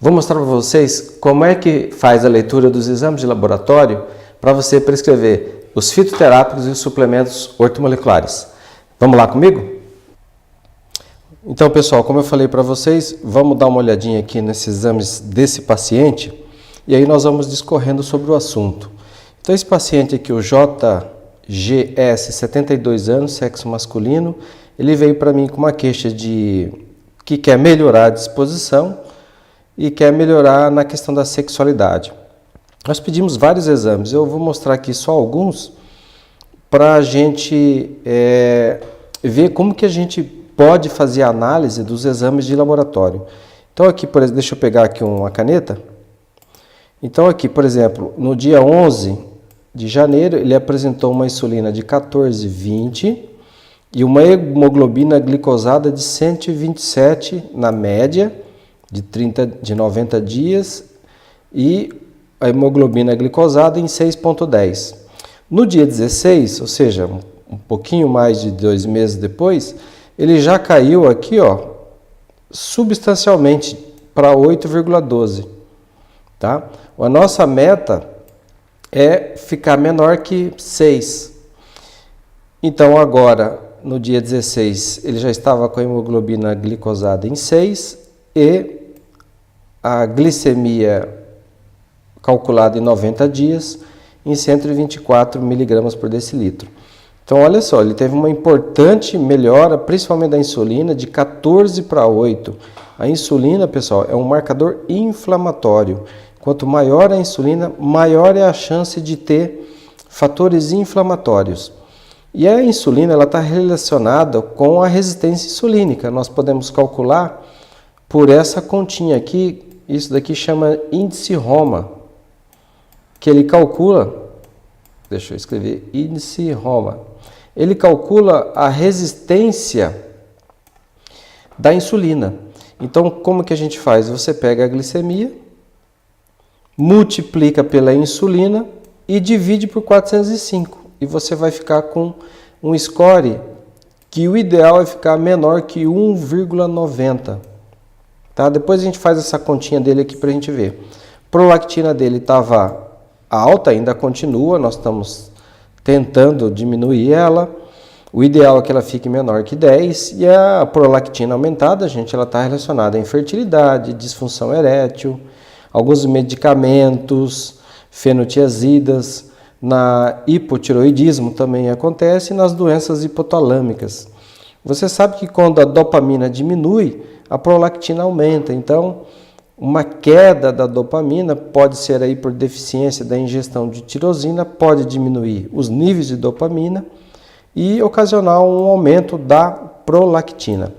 Vou mostrar para vocês como é que faz a leitura dos exames de laboratório para você prescrever os fitoterápicos e os suplementos ortomoleculares. Vamos lá comigo? Então, pessoal, como eu falei para vocês, vamos dar uma olhadinha aqui nesses exames desse paciente e aí nós vamos discorrendo sobre o assunto. Então, esse paciente aqui, o JGS, 72 anos, sexo masculino, ele veio para mim com uma queixa de que quer melhorar a disposição e quer melhorar na questão da sexualidade. Nós pedimos vários exames, eu vou mostrar aqui só alguns para a gente ver como que a gente pode fazer a análise dos exames de laboratório. Então aqui, por exemplo, deixa eu pegar aqui uma caneta. Então aqui, por exemplo, no dia 11 de janeiro, ele apresentou uma insulina de 14,20 e uma hemoglobina glicosada de 127 na média, de 90 dias, e a hemoglobina glicosada em 6,10. No dia 16, ou seja, um pouquinho mais de 2 meses depois, ele já caiu aqui, ó, substancialmente para 8,12, tá? A nossa meta é ficar menor que 6. Então agora, no dia 16, ele já estava com a hemoglobina glicosada em 6 e a glicemia calculada em 90 dias em 124 miligramas por decilitro. Então, olha só, ele teve uma importante melhora, principalmente da insulina, de 14 para 8. A insulina, pessoal, é um marcador inflamatório. Quanto maior a insulina, maior é a chance de ter fatores inflamatórios. E a insulina está relacionada com a resistência insulínica. Nós podemos calcular por essa continha aqui, isso daqui chama índice Roma, que ele calcula, deixa eu escrever, índice Roma. Ele calcula a resistência da insulina. Então, como que a gente faz? Você pega a glicemia, multiplica pela insulina e divide por 405. E você vai ficar com um score que o ideal é ficar menor que 1,90. Tá? Depois a gente faz essa continha dele aqui para a gente ver. Prolactina dele estava alta, ainda continua, nós estamos tentando diminuir ela. O ideal é que ela fique menor que 10 e a prolactina aumentada, gente, ela está relacionada à infertilidade, disfunção erétil, alguns medicamentos, fenotiazidas, na hipotiroidismo também acontece e nas doenças hipotalâmicas. Você sabe que quando a dopamina diminui, a prolactina aumenta, então uma queda da dopamina pode ser aí por deficiência da ingestão de tirosina, pode diminuir os níveis de dopamina e ocasionar um aumento da prolactina.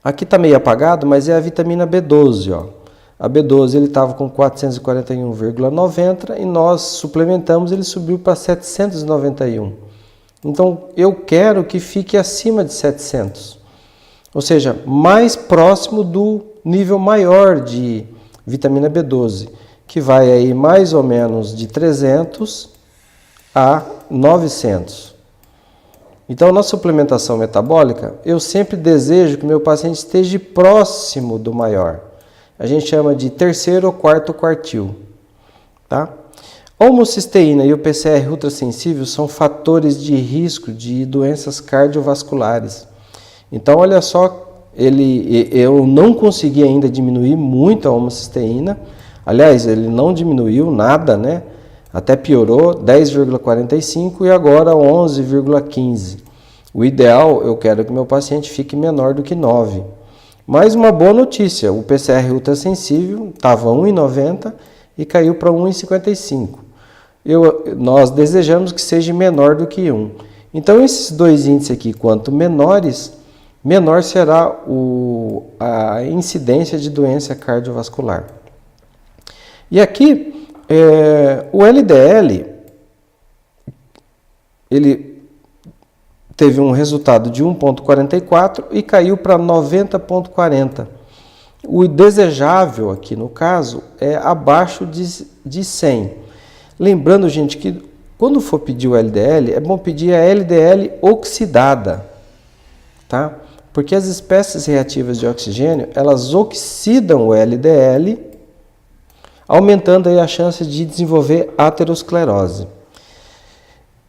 Aqui está meio apagado, mas é a vitamina B12, ó. A B12 ele estava com 441,90 e nós suplementamos, ele subiu para 791. Então eu quero que fique acima de 700. Ou seja, mais próximo do nível maior de vitamina B12, que vai aí mais ou menos de 300 a 900. Então, na suplementação metabólica, eu sempre desejo que o meu paciente esteja próximo do maior. A gente chama de terceiro ou quarto quartil. Tá? A homocisteína e o PCR ultrassensível são fatores de risco de doenças cardiovasculares. Então, olha só, eu não consegui ainda diminuir muito a homocisteína. Aliás, ele não diminuiu nada, né? Até piorou, 10,45 e agora 11,15. O ideal, eu quero que meu paciente fique menor do que 9. Mas uma boa notícia, o PCR ultrassensível estava 1,90 e caiu para 1,55. Nós desejamos que seja menor do que 1. Então, esses dois índices aqui, quanto menores, menor será a incidência de doença cardiovascular. E aqui, o LDL, ele teve um resultado de 1,44 e caiu para 90,40. O desejável aqui, no caso, é abaixo de 100. Lembrando, gente, que quando for pedir o LDL, é bom pedir a LDL oxidada, tá? Porque as espécies reativas de oxigênio, elas oxidam o LDL, aumentando aí a chance de desenvolver aterosclerose.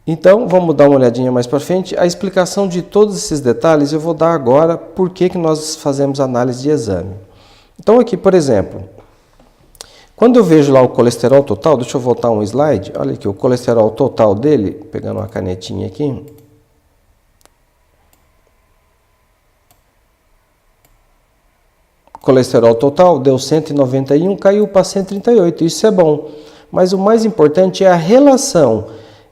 Então, vamos dar uma olhadinha mais para frente. A explicação de todos esses detalhes eu vou dar agora por que nós fazemos análise de exame. Então, aqui, por exemplo, quando eu vejo lá o colesterol total, deixa eu voltar um slide, olha aqui, o colesterol total dele, pegando uma canetinha aqui. Colesterol total deu 191, caiu para 138, isso é bom. Mas o mais importante é a relação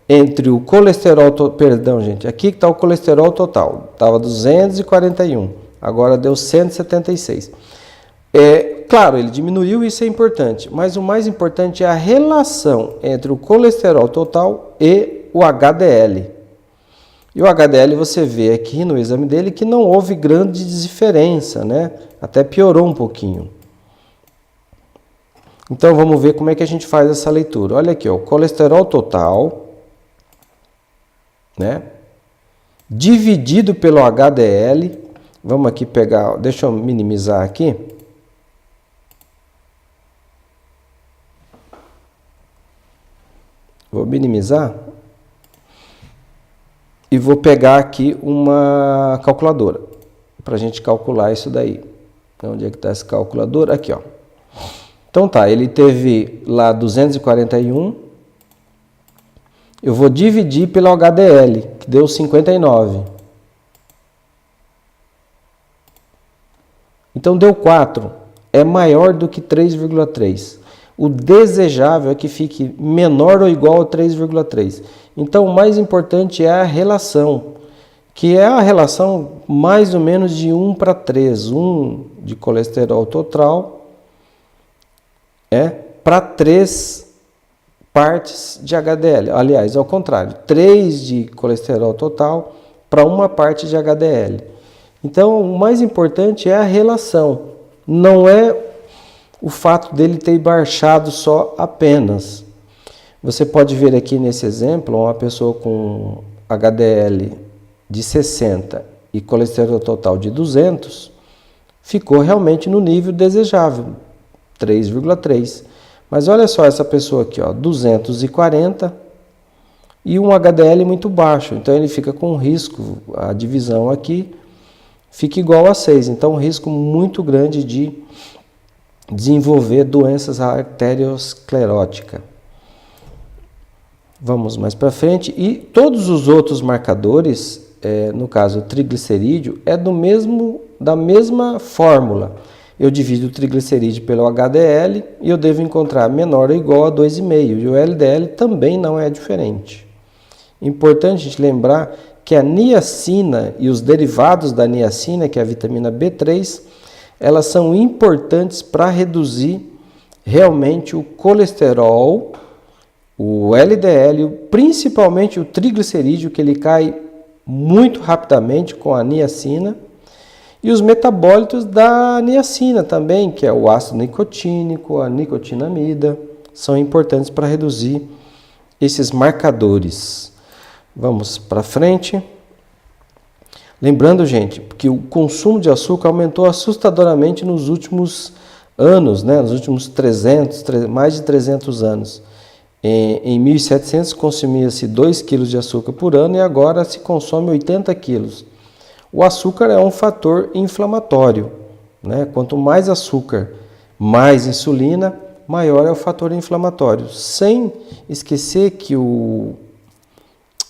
entre o colesterol, perdão gente, aqui que está o colesterol total, estava 241, agora deu 176. Claro, ele diminuiu, isso é importante, mas o mais importante é a relação entre o colesterol total e o HDL. E o HDL você vê aqui no exame dele que não houve grande diferença, né? Até piorou um pouquinho. Então vamos ver como é que a gente faz essa leitura. Olha aqui, ó, o colesterol total, né? Dividido pelo HDL. Vamos aqui pegar, deixa eu minimizar aqui. Vou minimizar e vou pegar aqui uma calculadora para a gente calcular isso daí. Onde é que está essa calculadora? Aqui, ó. Então tá, ele teve lá 241. Eu vou dividir pelo HDL, que deu 59. Então deu 4. É maior do que 3,3. O desejável é que fique menor ou igual a 3,3. Então, o mais importante é a relação, que é a relação mais ou menos de 1 para 3. 1 de colesterol total para 3 partes de HDL. Aliás, ao contrário, 3 de colesterol total para uma parte de HDL. Então, o mais importante é a relação, não é o fato dele ter baixado só apenas. Você pode ver aqui nesse exemplo, uma pessoa com HDL de 60 e colesterol total de 200, ficou realmente no nível desejável, 3,3. Mas olha só essa pessoa aqui, ó, 240 e um HDL muito baixo, então ele fica com risco, a divisão aqui fica igual a 6, então um risco muito grande de desenvolver doenças arterioscleróticas. Vamos mais para frente. E todos os outros marcadores, no caso o triglicerídeo, é da mesma fórmula. Eu divido o triglicerídeo pelo HDL e eu devo encontrar menor ou igual a 2,5. E o LDL também não é diferente. Importante a gente lembrar que a niacina e os derivados da niacina, que é a vitamina B3, elas são importantes para reduzir realmente o colesterol, o LDL, principalmente o triglicerídeo, que ele cai muito rapidamente com a niacina, e os metabólitos da niacina também, que é o ácido nicotínico, a nicotinamida, são importantes para reduzir esses marcadores. Vamos para frente. Lembrando, gente, que o consumo de açúcar aumentou assustadoramente nos últimos anos, né? Nos últimos mais de 300 anos. Em 1700 consumia-se 2 kg de açúcar por ano e agora se consome 80 kg. O açúcar é um fator inflamatório, né? Quanto mais açúcar, mais insulina, maior é o fator inflamatório. Sem esquecer que o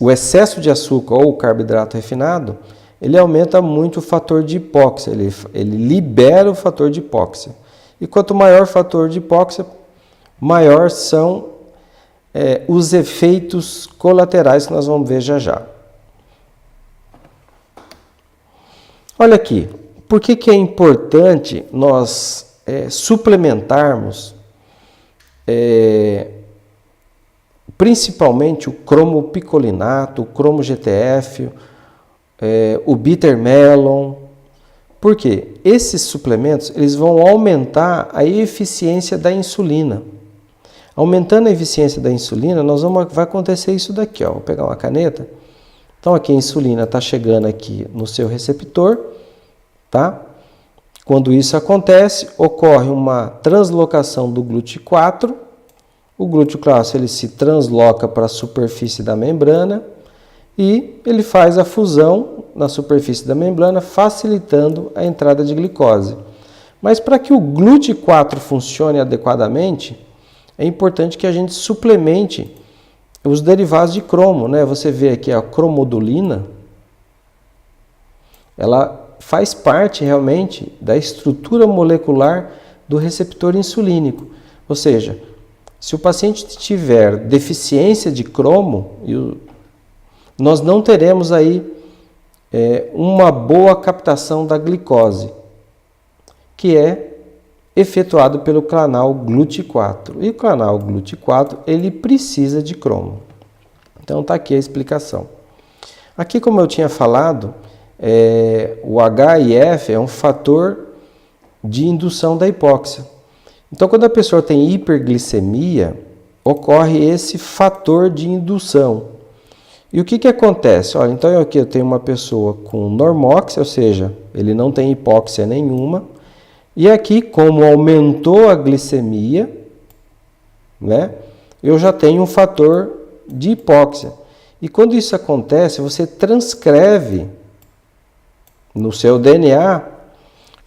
excesso de açúcar ou carboidrato refinado, ele aumenta muito o fator de hipóxia, ele libera o fator de hipóxia. E quanto maior o fator de hipóxia, maior são os efeitos colaterais que nós vamos ver já já. Olha aqui, por que é importante nós suplementarmos principalmente o cromopicolinato, o cromo-GTF, o bitter melon? Por quê? Esses suplementos eles vão aumentar a eficiência da insulina. Aumentando a eficiência da insulina, vai acontecer isso daqui, ó. Vou pegar uma caneta. Então aqui a insulina está chegando aqui no seu receptor tá? Quando isso acontece, ocorre uma translocação do GLUT4. O GLUT4 ele se transloca para a superfície da membrana e ele faz a fusão na superfície da membrana, facilitando a entrada de glicose. Mas para que o GLUT4 funcione adequadamente, é importante que a gente suplemente os derivados de cromo, né? Você vê aqui a cromodulina, ela faz parte realmente da estrutura molecular do receptor insulínico. Ou seja, se o paciente tiver deficiência de cromo, nós não teremos aí uma boa captação da glicose, que é efetuado pelo canal GLUT4. E o canal GLUT4 ele precisa de cromo. Então está aqui a explicação. Aqui, como eu tinha falado, o HIF é um fator de indução da hipóxia. Então, quando a pessoa tem hiperglicemia, ocorre esse fator de indução. E o que acontece? Olha, então aqui eu tenho uma pessoa com normóxia, ou seja, ele não tem hipóxia nenhuma. E aqui, como aumentou a glicemia, né, eu já tenho um fator de hipóxia. E quando isso acontece, você transcreve no seu DNA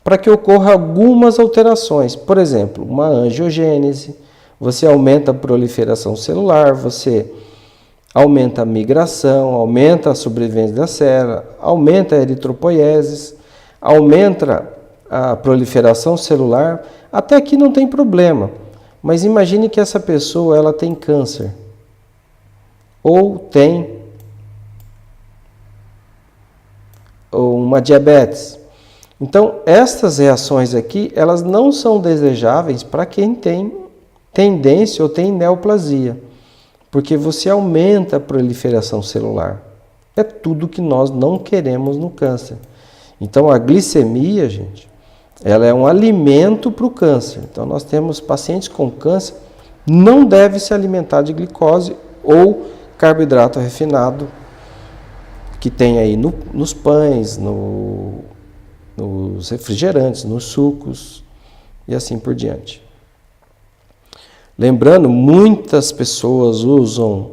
para que ocorra algumas alterações. Por exemplo, uma angiogênese, você aumenta a proliferação celular, você aumenta a migração, aumenta a sobrevivência da célula, aumenta a eritropoiesis, aumenta a proliferação celular. Até aqui não tem problema, mas imagine que essa pessoa ela tem câncer ou tem uma diabetes. Então, estas reações aqui, elas não são desejáveis para quem tem tendência ou tem neoplasia, porque você aumenta a proliferação celular. É tudo que nós não queremos no câncer. Então, a glicemia, gente, ela é um alimento para o câncer. Então, nós temos pacientes com câncer, não deve se alimentar de glicose ou carboidrato refinado, que tem aí nos pães, nos refrigerantes, nos sucos e assim por diante. Lembrando, muitas pessoas usam,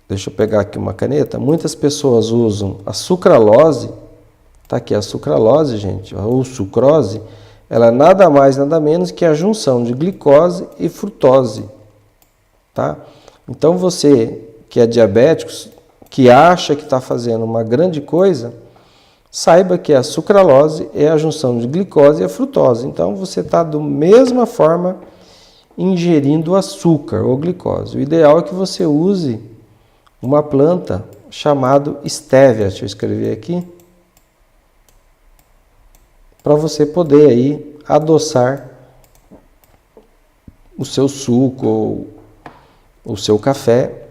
deixa eu pegar aqui uma caneta, muitas pessoas usam a sucralose, tá aqui a sucralose, gente, ou sucrose, ela é nada mais, nada menos que a junção de glicose e frutose, tá? Então você que é diabético, que acha que está fazendo uma grande coisa, saiba que a sucralose é a junção de glicose e a frutose. Então você está da mesma forma ingerindo açúcar ou glicose. O ideal é que você use uma planta chamada stevia, deixa eu escrever aqui, para você poder aí adoçar o seu suco ou o seu café,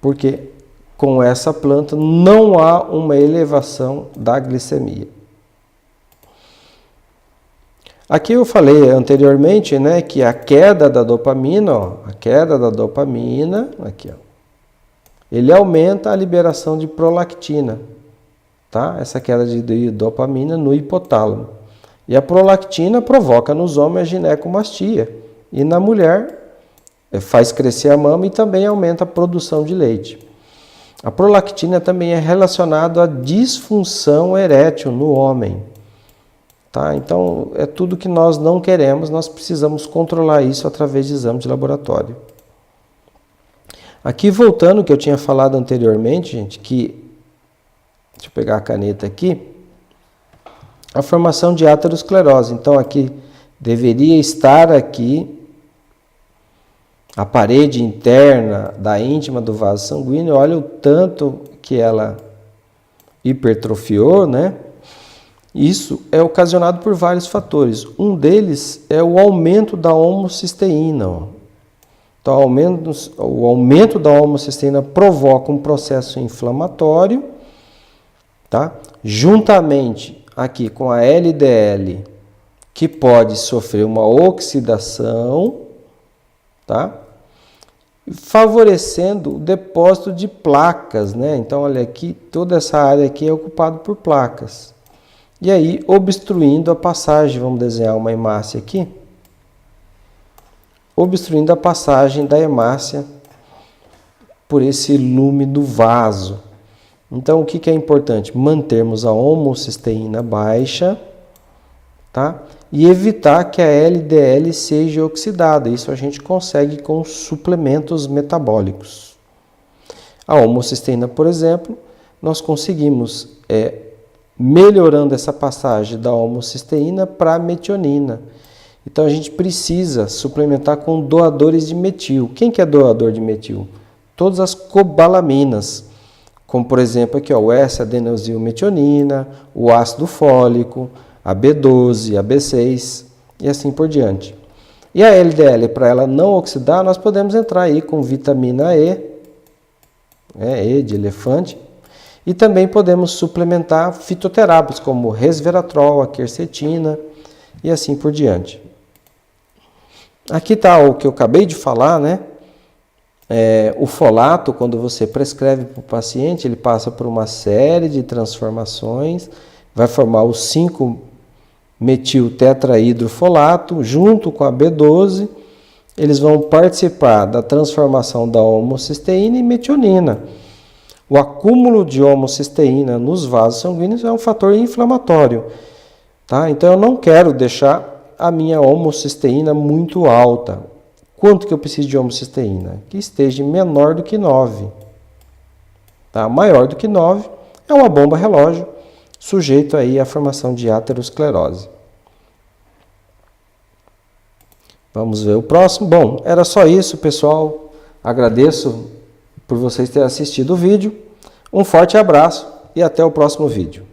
porque com essa planta não há uma elevação da glicemia. Aqui eu falei anteriormente, né, que a queda da dopamina, aqui, ó, ele aumenta a liberação de prolactina, tá? Essa queda de dopamina no hipotálamo. E a prolactina provoca nos homens a ginecomastia e na mulher faz crescer a mama e também aumenta a produção de leite. A prolactina também é relacionada à disfunção erétil no homem. Tá? Então, é tudo que nós não queremos, nós precisamos controlar isso através de exame de laboratório. Aqui, voltando ao que eu tinha falado anteriormente, gente, que, deixa eu pegar a caneta aqui, a formação de aterosclerose. Então, aqui, deveria estar aqui a parede interna da íntima do vaso sanguíneo, olha o tanto que ela hipertrofiou, né? Isso é ocasionado por vários fatores. Um deles é o aumento da homocisteína. Então, o aumento da homocisteína provoca um processo inflamatório, tá? Juntamente aqui com a LDL, que pode sofrer uma oxidação, tá? Favorecendo o depósito de placas, né? Então, olha aqui, toda essa área aqui é ocupada por placas. e aí obstruindo a passagem. Vamos desenhar uma hemácia aqui. Obstruindo a passagem da hemácia por esse lume do vaso. Então, o que é importante? Mantermos a homocisteína baixa, tá? E evitar que a LDL seja oxidada. Isso a gente consegue com suplementos metabólicos. A homocisteína, por exemplo, nós conseguimos melhorando essa passagem da homocisteína para a metionina. Então, a gente precisa suplementar com doadores de metil. Quem que é doador de metil? Todas as cobalaminas, como por exemplo aqui, ó, o S-adenosylmetionina, o ácido fólico, a B12, a B6 e assim por diante. E a LDL, para ela não oxidar, nós podemos entrar aí com vitamina E, E de elefante, e também podemos suplementar fitoterápicos como resveratrol, a quercetina e assim por diante. Aqui está o que eu acabei de falar, né? O folato, quando você prescreve para o paciente, ele passa por uma série de transformações, vai formar o 5-metiltetrahidrofolato junto com a B12, eles vão participar da transformação da homocisteína em metionina. O acúmulo de homocisteína nos vasos sanguíneos é um fator inflamatório, tá? Então eu não quero deixar a minha homocisteína muito alta. Quanto que eu preciso de homocisteína? Que esteja menor do que 9. Tá? Maior do que 9 é uma bomba relógio, sujeito aí à formação de aterosclerose. Vamos ver o próximo. Bom, era só isso, pessoal. Agradeço por vocês terem assistido o vídeo. Um forte abraço e até o próximo vídeo.